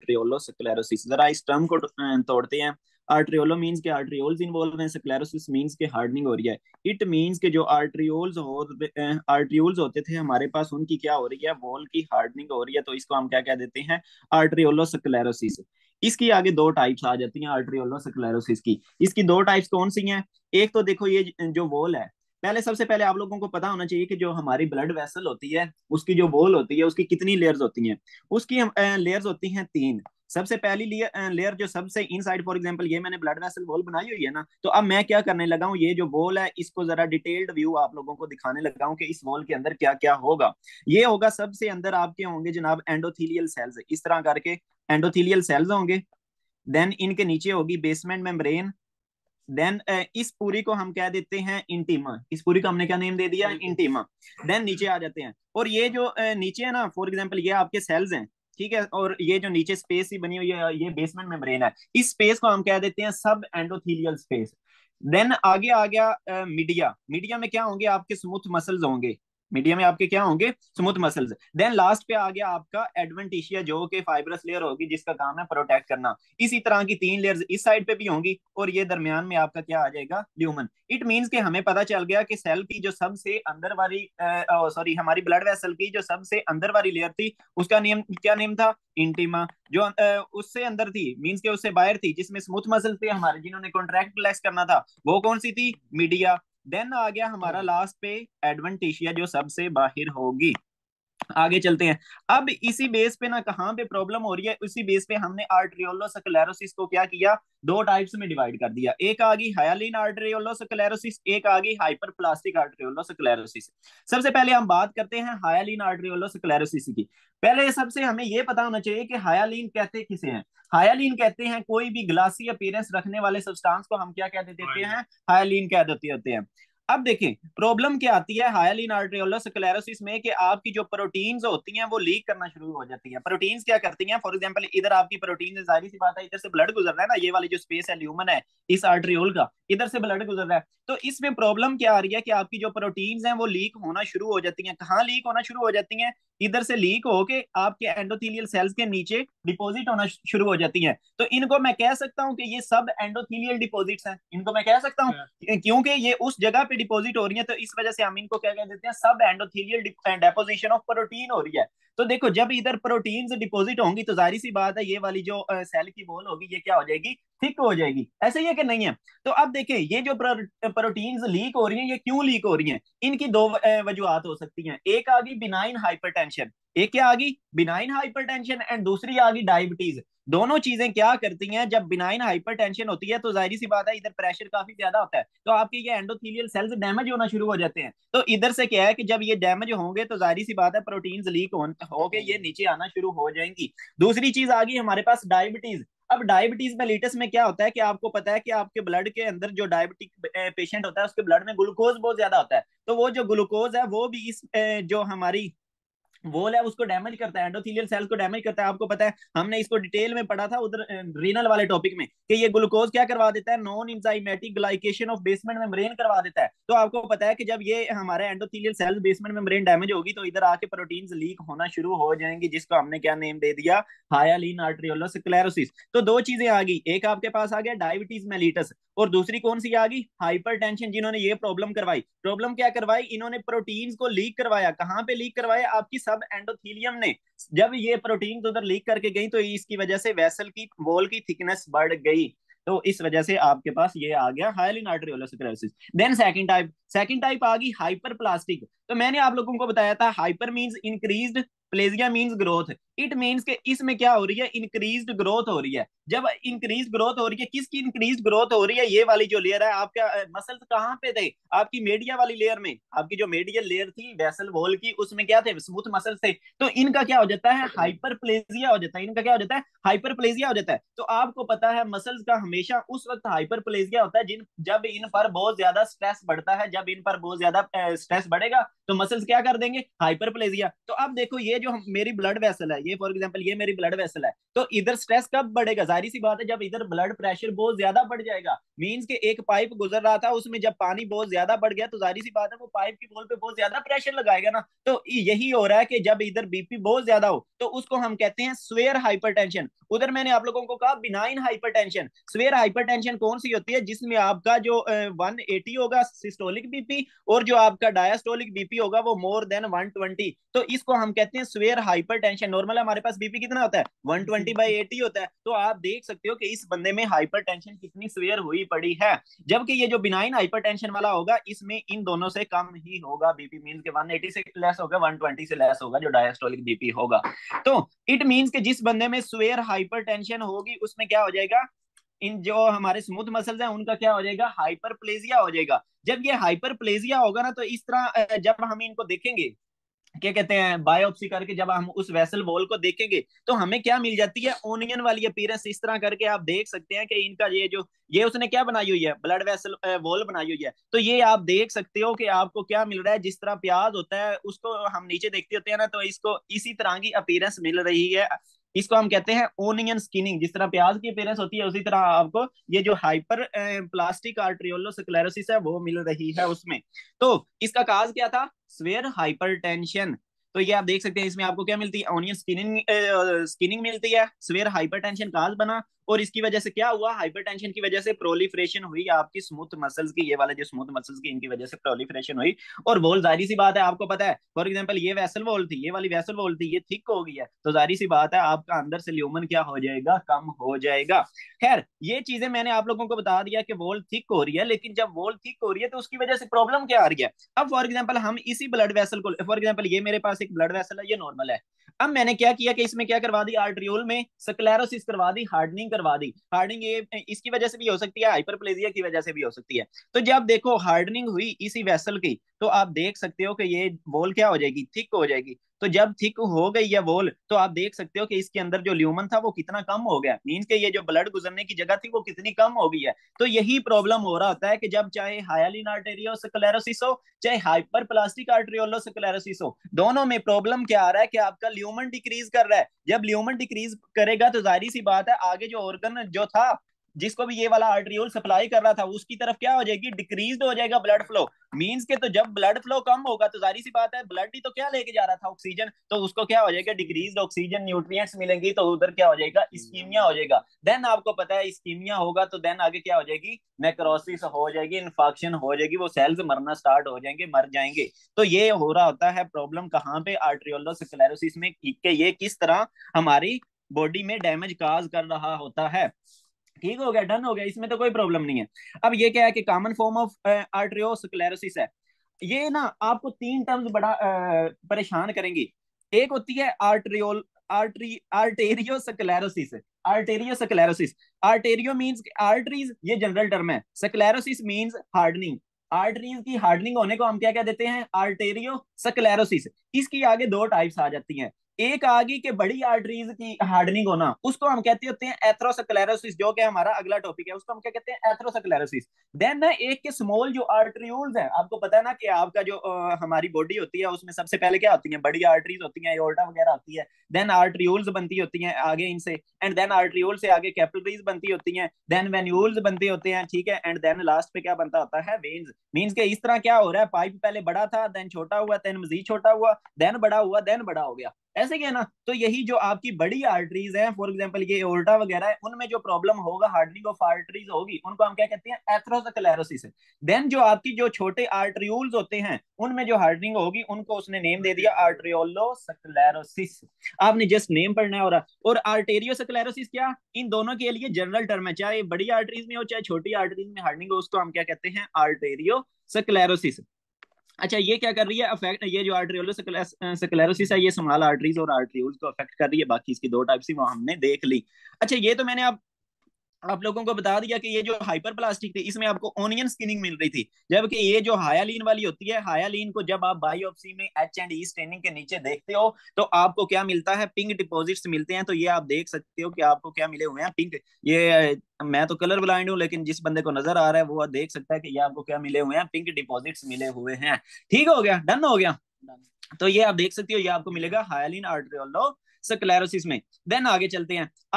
आर्ट्रियोलोस्क्लेरोसिस। जरा इस टर्म को तोड़ते हैं। आर्ट्रियोलो मींस के आर्ट्रियोल्स इन्वॉल्व हैं, स्क्लेरोसिस मींस के हार्डनिंग हो रही है। इट मींस के जो आर्ट्रियोल्स होते थे हमारे पास, उनकी क्या हो रही है, वॉल की हार्डनिंग हो रही है। तो इसको हम क्या कह देते हैं, आर्ट्रियोलोस्क्लेरोसिस। इसकी आगे दो टाइप्स आ जाती हैं आर्ट्रियोलोस्क्लेरोसिस की। इसकी दो टाइप्स कौन सी हैं? एक तो देखो ये जो वॉल है, पहले सबसे पहले आप लोगों को पता होना चाहिए कि जो हमारी ब्लड वेसल होती है उसकी जो वॉल होती है उसकी कितनी लेयर्स होती हैं। उसकी लेयर्स होती हैं तीन। सबसे पहली लेयर जो सबसे इनसाइड, फॉर एग्जांपल ये मैंने ब्लड वेसल वॉल बनाई हुई है ना, तो अब मैं क्या करने लगा हूँ, ये जो वॉल है इसको जरा डिटेल्ड व्यू आप लोगों को दिखाने लगा हूँ कि इस वॉल के अंदर क्या क्या होगा। ये होगा सबसे अंदर आपके होंगे जनाब एंडोथीलियल सेल्स, इस तरह करके एंडोथीलियल सेल्स होंगे। देन इनके नीचे होगी बेसमेंट मेम्ब्रेन। देन इस पूरी को हम कह देते हैं इंटीमा, इस पूरी को हमने क्या नेम दे दिया, इंटीमा। देन नीचे आ जाते हैं, और ये जो नीचे है ना, फॉर एग्जांपल ये आपके सेल्स हैं, ठीक है, और ये जो नीचे स्पेस ही बनी हुई है ये बेसमेंट मेम्ब्रेन है, इस स्पेस को हम कह देते हैं सब एंडोथीलियल स्पेस। देन आगे आ गया मीडिया। मीडिया में क्या होंगे, आपके स्मूथ मसल्स होंगे। मीडिया में आपके क्या होंगे, स्मूथ मसल्स। देन लास्ट पे आ गया आपका एडवेंटिशिया, जो कि फाइब्रस लेयर होगी जिसका काम है प्रोटेक्ट करना। इसी तरह की तीन लेयर्स इस साइड पे भी होंगी, और ये दरमियान में आपका क्या आ जाएगा, ल्यूमन। इट मींस कि हमें पता चल गया कि सेल की जो सबसे अंदर वाली, सॉरी हमारी ब्लड वेसल की जो सबसे अंदर वाली लेयर थी, उसका नेम क्या नेम था, इंटीमा। जो उससे अंदर थी मींस के उससे बाहर थी, जिसमें स्मूथ मसल थे हमारे जिन्होंने कॉन्ट्रैक्ट रिलैक्स करना था, वो कौन सी थी, मीडिया। देन आ गया हमारा लास्ट पे एडवेंटिशिया, जो सबसे बाहर होगी। आगे चलते हैं। अब इसी बेस पे ना कहाँ पे प्रॉब्लम हो रही है, उसी बेस पे हमने आर्ट्रियोलोस्क्लेरोसिस को क्या किया, दो टाइप्स में डिवाइड कर दिया। एक आ गई हाइलिन आर्ट्रियोलोस्क्लेरोसिस, एक आ गई हाइपरप्लास्टिक आर्ट्रियोलोस्क्लेरोसिस। सबसे पहले हम बात करते हैं हाइलिन आर्ट्रियोलोस्क्लेरोसिस की। पहले सबसे हमें यह पता होना चाहिए कि हाइलिन कहते किसे हैं। हाइलिन कहते हैं कोई भी ग्लासी अपीयरेंस रखने वाले सब्सटेंस को हम क्या कह देते हैं, हाइलिन कह देते होते हैं। अब देखें प्रॉब्लम क्या आती है हाइलिन आर्ट्रियोलोस्क्लेरोसिस में, कि आपकी जो प्रोटीन्स होती हैं वो लीक करना शुरू हो जाती हैं। प्रोटीन्स क्या करती हैं, फॉर एग्जांपल इधर आपकी प्रोटीन, जाहिर सी बात है इधर से ब्लड गुजर रहा है ना, ये वाली जो स्पेस है ल्यूमन है इस आर्ट्रियोल का, इधर से ब्लड गुजर रहा है। तो इसमें प्रॉब्लम क्या आ रही है कि आपकी जो प्रोटीन्स हैं वो लीक होना शुरू हो जाती हैं। कहाँ लीक होना शुरू हो जाती हैं, इधर से लीक होके आपके एंडोथीलियल सेल्स के नीचे डिपॉजिट होना शुरू हो जाती हैं। तो इनको मैं कह सकता हूं कि ये सब एंडोथीलियल डिपॉजिट्स हैं, इनको मैं कह सकता हूं, क्योंकि ये उस जगह पे डिपॉजिट हो रही है, तो इस वजह से हम इनको क्या कह देते हैं, सब एंडोथीलियल डेपोजिशन ऑफ प्रोटीन हो रही है। तो देखो जब इधर प्रोटीन्स डिपॉजिट होंगी तो जाहिर सी बात है ये वाली जो सेल की वॉल होगी ये क्या हो जाएगी, थिक हो जाएगी। ऐसे ही है कि नहीं है? तो अब देखें ये जो प्रोटीन्स लीक हो रही हैं, ये क्यों लीक हो रही हैं, इनकी दो वजूहत हो सकती हैं। एक आ गई बिनाइन हाइपरटेंशन, एक क्या आ गई, बिनाइन हाइपरटेंशन, एंड दूसरी आ गई डायबिटीज। दोनों चीजें क्या करती हैं, जब बिनाइन हाइपरटेंशन होती है तो जाहिर सी बात है इधर प्रेशर काफी ज्यादा होता है, तो आपके ये एंडोथीलियल सेल्स डैमेज होना शुरू हो जाते हैं। तो इधर से क्या है कि जब ये डैमेज होंगे तो जाहिर सी बात है प्रोटीन्स लीक होके ये नीचे आना शुरू हो जाएंगी। दूसरी चीज आ गई हमारे पास डायबिटीज। अब डायबिटीज मेलिटस में क्या होता है कि आपको पता है कि आपके ब्लड के अंदर जो डायबिटिक पेशेंट होता है उसके ब्लड में ग्लूकोज बहुत ज्यादा होता है, तो वो जो ग्लूकोज है वो भी इस जो हमारी वॉल है उसको डैमेज करता है, एंडोथीलियल सेल्स को डैमेज करता है। आपको पता है हमने इसको डिटेल में पढ़ा था उधर रीनल वाले टॉपिक में, कि ये ग्लूकोज क्या करवा देता है, non enzymatic glycation of basement membrane करवा देता है। तो आपको पता है कि जब ये हमारे endothelial cells basement membrane damage होगी तो इधर आके प्रोटीन्स लीक होना शुरू हो जाएंगी, जिसको हमने क्या नेम दे दिया, हाइलिन आर्ट्रियोलोस्क्लेरोसिस। तो दो चीजें आ गई, एक आपके पास आ गया डायबिटीज मेलिटस, और दूसरी कौन सी आ गई, हाइपरटेंशन। जिन्होंने ये प्रॉब्लम करवाई, प्रॉब्लम क्या करवाई, इन्होंने प्रोटीन्स को लीक करवाया। कहां पे लीक करवाया, आपकी सब एंडोथीलियम ने। जब ये प्रोटीन उधर लीक करके गई तो इसकी वजह से वेसल की वॉल की थिकनेस बढ़ गई, तो इस वजह से आपके पास ये आ गया हाइलिन आर्ट्रियोलोस्क्लेरोसिस। देन सेकंड टाइप आ गई हाइपर प्लास्टिक। तो मैंने आप लोगों को बताया था hyper means increased, plegia means growth. It means के इसमें क्या हो रही है, इंक्रीज्ड ग्रोथ हो रही है। जब इंक्रीज ग्रोथ हो रही है, किसकी इंक्रीज ग्रोथ हो रही है, ये वाली जो लेयर है आपका, मसल्स कहाँ पे थे, आपकी मीडिया वाली लेयर में। आपकी जो मीडियल लेयर थी वेसल वॉल की, उसमें क्या थे, स्मूथ मसल्स थे। तो इनका क्या हो जाता है, हाइपरप्लेजिया हो जाता है। इनका क्या हो जाता है, हाइपरप्लेजिया हो जाता है। तो आपको पता है मसल्स का हमेशा उस वक्त हाइपरप्लेजिया होता है जब इन पर बहुत ज्यादा स्ट्रेस बढ़ता है। जब इन पर बहुत ज्यादा स्ट्रेस बढ़ेगा तो मसल्स क्या कर देंगे, हाइपरप्लेजिया। तो अब देखो ये ये जो मेरी ब्लड वेसल है, ये फॉर एग्जांपल ये मेरी ब्लड वेसल है, तो इधर स्ट्रेस कब बढ़ेगा? जाहिर सी बात है जब इधर ब्लड प्रेशर बहुत ज्यादा बढ़ जाएगा। मींस के एक पाइप गुजर रहा था, उसमें जब पानी बहुत ज्यादा बढ़ गया तो जाहिर सी बात है वो पाइप की वॉल पे बहुत ज्यादा प्रेशर लगाएगा ना। तो यही हो रहा है कि जब इधर बीपी बहुत ज्यादा हो तो उसको हम कहते हैं स्वेयर हाइपरटेंशन। उधर मैंने आप लोगों को कहा बिनाइन हाइपरटेंशन। स्वेयर हाइपरटेंशन कौन सी होती है? जिसमें आपका जो 180 होगा सिस्टोलिक बीपी, और जो आपका डायस्टोलिक बीपी होगा वो मोर देन 120। तो इसको हम कहते हैं स्वेयर हाइपरटेंशन। नॉर्मल हमारे पास बीपी कितना होता है? 120/80 होता है। तो आप देख सकते हो कि इस बंदे में हाइपरटेंशन कितनी स्वेयर हुई पड़ी है। जबकि ये जो बिनाइन हाइपरटेंशन वाला होगा इसमें इन दोनों से कम ही होगा बीपी, मीन के 180 से लेस होगा, 120 से लेस होगा जो डायस्टोलिक बीपी होगा। तो इट मीन्स कि जिस बंदे में स्वेयर हाइपरटेंशन होगी उसमें क्या हो जाएगा? इन जो हमारे स्मूथ मसल्स हैं उनका क्या हो जाएगा? हाइपरप्लेजिया हो जाएगा। जब ये हाइपरप्लेजिया होगा ना तो इस तरह जब हम इनको देखेंगे, क्या कहते हैं, बायोप्सी करके जब हम उस वेसल वॉल को देखेंगे तो हमें क्या मिल जाती है? ओनियन वाली अपीयरेंस। इस तरह करके आप देख सकते हैं कि इनका ये जो ये उसने क्या बनाई हुई है? ब्लड वेसल वॉल बनाई हुई है। तो ये आप देख सकते हो कि आपको क्या मिल रहा है? जिस तरह प्याज होता है उसको हम नीचे देखते होते हैं ना, तो इसको इसी तरह की अपीयरेंस मिल रही है। इसको हम कहते हैं ओनियन स्किनिंग। जिस तरह प्याज की अपीयरेंस होती है उसी तरह आपको ये जो हाइपर प्लास्टिक आर्ट्रियोलोस्क्लेरोसिस है वो मिल रही है उसमें। तो इसका काज क्या था? Swear hypertension. तो ये आप देख सकते हैं इसमें आपको क्या मिलती है? ऑनियन स्किनिंग स्किनिंग मिलती है। स्वेयर हाइपरटेंशन काज बना, और इसकी वजह से क्या हुआ? हाइपरटेंशन की वजह से प्रोलिफरेशन हुई आपकी स्मूथ मसल्स की। ये वाले जो स्मूथ मसल्स की इनकी वजह से प्रोलिफरेशन हुई। और वॉल जाहिर सी बात है आपको पता है, फॉर एग्जांपल ये वेसल वॉल थी, ये वाली वेसल वॉल थी, ये थिक हो गई है, तो जाहिर सी बात है आपका अंदर से ल्यूमन क्या हो जाएगा? कम हो जाएगा। खैर ये चीजें मैंने आप लोगों को बता दिया कि वॉल थिक हो रही है, लेकिन जब वॉल थिक हो रही है तो उसकी वजह से प्रॉब्लम क्या आ रही है? अब फॉर एग्जांपल हम इसी ब्लड वेसल को, फॉर एग्जांपल ये मेरे पास एक ब्लड वेसल है, ये नॉर्मल है। अब मैंने क्या किया कि इसमें क्या करवा दी? आर्ट्रियोल में स्क्लेरोसिस करवा दी, हार्डनिंग करवा दी। हार्डनिंग ये इसकी वजह से भी हो सकती है, हाइपरप्लेजिया की वजह से भी हो सकती है। तो जब देखो हार्डनिंग हुई इसी वेसल की, तो आप देख सकते हो कि ये वॉल क्या हो जाएगी? थिक हो जाएगी। तो जब थिक हो गई है वॉल, तो आप देख सकते हो कि इसके अंदर जो ल्यूमन था वो कितना कम हो गया। मीन्स के ये जो ब्लड गुजरने की जगह थी वो कितनी कम हो गई है। तो यही प्रॉब्लम हो रहा होता है कि जब चाहे हाइलिन आर्टेरियोस्क्लेरोसिस हो, चाहे हाइपर प्लास्टिक आर्टेरियोलोस्क्लेरोसिस हो, दोनों में प्रॉब्लम क्या आ रहा है कि आपका ल्यूमन डिक्रीज कर रहा है। जब ल्यूमन डिक्रीज करेगा तो जाहिर सी बात है आगे जो ऑर्गन जो था, जिसको भी ये वाला आर्ट्रियोल सप्लाई कर रहा था, उसकी तरफ क्या हो जाएगी? डिक्रीज हो जाएगा ब्लड फ्लो। मींस के तो जब ब्लड फ्लो कम होगा तो जाहिर सी बात है ब्लड ही तो क्या लेके जा रहा था? ऑक्सीजन। तो उसको क्या हो जाएगा? डिक्रीज ऑक्सीजन न्यूट्रिएंट्स मिलेंगी, तो उधर क्या हो जाएगा? इस्कीमिया हो जाएगा। देन आपको पता है इस्कीमिया होगा तो देन आगे क्या हो जाएगी? नेक्रोसिस हो जाएगी, इन्फेक्शन हो जाएगी, वो सेल्स मरना स्टार्ट हो जाएंगे, मर जाएंगे। तो ये हो रहा होता है प्रॉब्लम कहाँ पे? आर्ट्रियोलोस्क्लेरोसिस में, कि ये किस तरह हमारी बॉडी में डैमेज काज कर रहा होता है। ठीक हो गया, डन हो गया, इसमें तो कोई प्रॉब्लम नहीं है। अब ये क्या है कि कॉमन फॉर्म ऑफ आर्ट्रियोस्क्लेरोसिस है। ये ना आपको तीन टर्म्स बड़ा परेशान करेंगी। एक होती है आर्टेरियोस्क्लेरोसिस। आर्टेरियोस्क्लेरोसिस, आर्टेरियो मींस आर्टरीज, ये जनरल टर्म है। Sclerosis means hardening. आर्टरीज की हार्डनिंग होने को हम क्या क्या देते हैं? आर्टेरियोस्क्लेरोसिस। इसकी आगे दो टाइप्स आ जाती हैं। एक आगे के बड़ी आर्टरीज की हार्डनिंग होना, उसको हम कहते होते हैं एथ्रोस्क्लेरोसिस, जो कि हमारा अगला टॉपिक है, उसको हम क्या कहते हैं? एथ्रोस्क्लेरोसिस। देन ना एक के स्मॉल जो आर्टरियोल्स है, आपको पता है ना कि आपका जो हमारी बॉडी होती है उसमें सबसे पहले क्या होती है? बड़ी आर्टरीज होती हैं, एओर्टा वगैरह होती है। देन आर्टरियोल्स बनती होती हैं आगे इनसे, एंड देन आर्टरियोल से आगे कैपिलरीज बनती होती हैं, देन वेन्यूल्स बनते होते हैं, ठीक है, एंड देन लास्ट पे क्या बनता होता है? वेन्स। मींस के इस तरह क्या हो रहा है? पाइप पहले बड़ा था, देन छोटा हुआ, देन मजीद छोटा हुआ, देन बड़ा हुआ, देन बड़ा हो गया। ऐसे क्या ना? तो यही जो आपकी बड़ी आर्टरीज है, फॉर एग्जांपल ये एओर्टा वगैरह है, उनमें जो प्रॉब्लम होगा, हार्डनिंग ऑफ आर्टरीज होगी, उनको हम क्या कहते हैं? एथ्रोस्क्लेरोसिस। देन जो आपकी जो छोटे आर्टरियूल्स होते हैं उनमें जो हार्डनिंग होगी, उनको उसने नेम दे दिया आर्ट्रियोलोस्क्लेरोसिस। आपने जस्ट नेम पढ़ना है। और आर्टेरियोस्क्लेरोसिस क्या? इन दोनों के लिए जनरल टर्म है, चाहे बड़ी आर्टरीज में हो चाहे छोटी आर्टरीज में हार्डनिंग हो, उसको हम क्या कहते हैं? आर्टेरियोस्क्लेरोसिस। अच्छा ये क्या कर रही है? अफेक्ट, ये जो आर्ट्रियोलोस्क्लेरोसिस है ये स्मॉल आर्टरीज और आर्ट्रियोल्स को अफेक्ट कर रही है। बाकी इसकी दो टाइप्स ही वो हमने देख ली। अच्छा ये तो मैंने आप लोगों को बता दिया कि ये जो हाइपर प्लास्टिक थी इसमें आपको ओनियन स्किनिंग मिल रही थी। जबकि ये जो हायालीन वाली होती है, हायालीन को जब आप बायोप्सी में H&E स्टेनिंग के नीचे देखते हो तो आपको क्या मिलता है? पिंक डिपॉजिट्स मिलते हैं। तो ये आप देख सकते हो कि आपको क्या मिले हुए हैं? पिंक। ये मैं तो कलर ब्लाइंड हूँ, लेकिन जिस बंदे को नजर आ रहा है वो देख सकता है कि ये आपको क्या मिले हुए हैं? पिंक डिपॉजिट्स मिले हुए हैं। ठीक हो गया, डन हो गया। तो ये आप देख सकते हो, ये आपको मिलेगा हाइलिन आर्ट्रियोलो स्क्लेरोसिस में। देन आगे चलते हैं।